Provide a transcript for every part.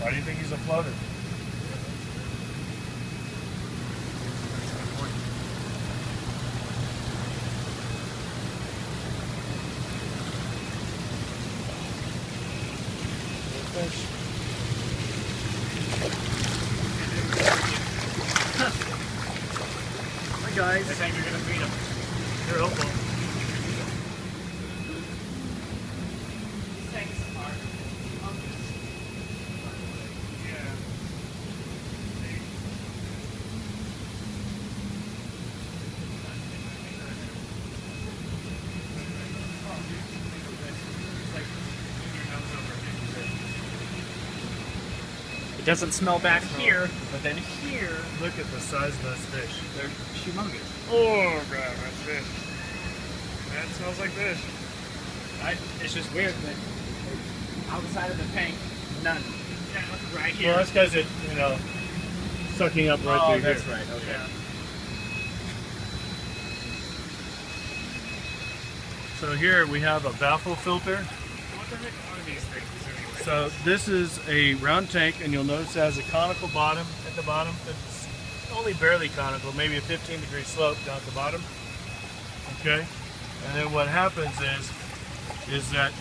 Why do you think he's a floater? Fish. Hi guys. I think you're gonna feed him. You're hopeful. It doesn't smell back here, but then here, Look at the size of those fish. they're humongous. Oh god, that's fish. That smells like fish. It's just weird that outside of the tank, none. Yeah, look right here. Well, that's because it, you know, sucking up right through that's here. right. Okay. Yeah. So here we have a baffle filter. What the heck are these things anyway? So this is a round tank, and you'll notice it has a conical bottom at the bottom. It's only barely conical, maybe a 15-degree slope down at the bottom. Okay, and then what happens is that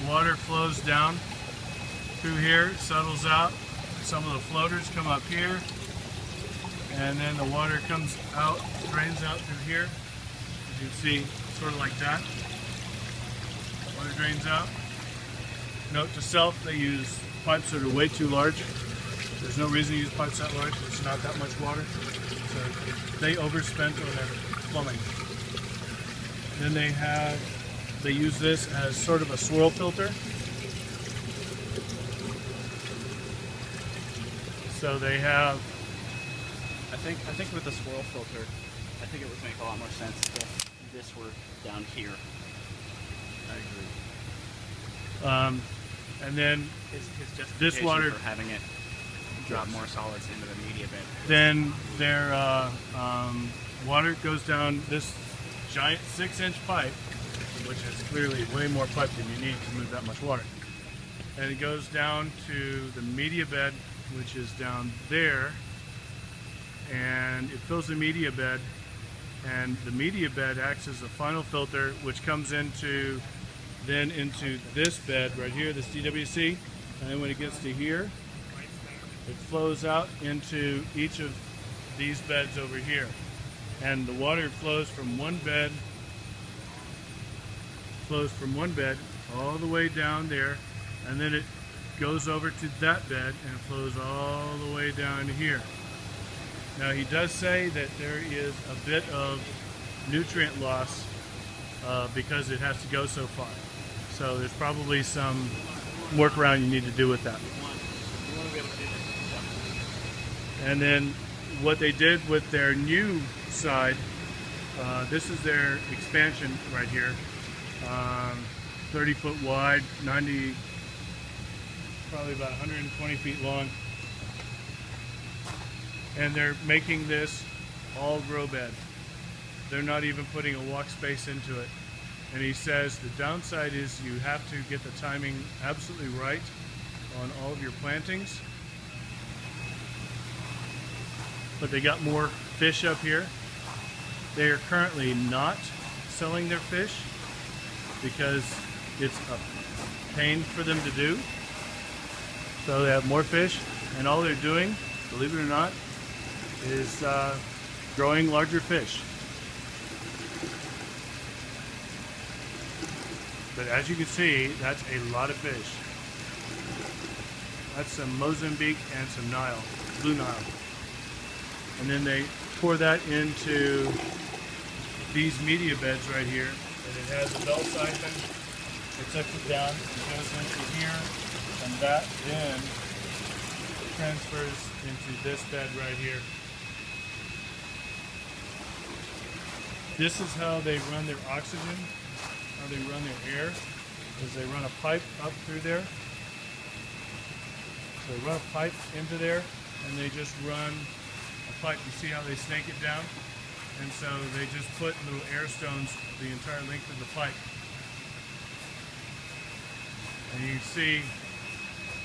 water flows down through here, settles out. Some of the floaters come up here, and then the water comes out, drains out through here. As you can see, sort of like that. Water drains out. Note to self, they use pipes that are way too large. There's no reason to use pipes that large. It's not that much water. So they overspent on their plumbing. Then they use this as sort of a swirl filter. So they have, I think with the swirl filter, I think it would make a lot more sense if this were down here. I agree. And then His this justification water, for having it drop more solids into the media bed. then their water goes down this giant 6-inch pipe, which is clearly way more pipe than you need to move that much water. And it goes down to the media bed, which is down there, and it fills the media bed, and the media bed acts as a final filter, which comes into this bed right here, this DWC, and then when it gets to here, it flows out into each of these beds over here. And the water flows from one bed all the way down there, and then it goes over to that bed and it flows all the way down to here. Now he does say that there is a bit of nutrient loss because it has to go so far. So there's probably some workaround you need to do with that. And then what they did with their new side, this is their expansion right here, 30 foot wide, 90, probably about 120 feet long. And they're making this all grow bed. They're not even putting a walk space into it. And he says the downside is you have to get the timing absolutely right on all of your plantings. But they got more fish up here. They are currently not selling their fish because it's a pain for them to do. So they have more fish, and all they're doing, believe it or not, is growing larger fish. But as you can see, that's a lot of fish. That's some Mozambique and some Nile, Blue Nile. And then they pour that into these media beds right here. And it has a bell siphon. It sucks it down, it goes into here, and that then transfers into this bed right here. This is how they run their oxygen, how they run their air, is they run a pipe up through there. So they run a pipe into there, and they just run a pipe. You see how they snake it down? And so they just put little air stones the entire length of the pipe. And you see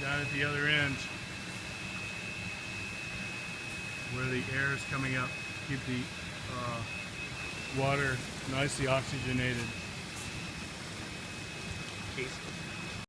down at the other end where the air is coming up. Keep the water nicely oxygenated. Case.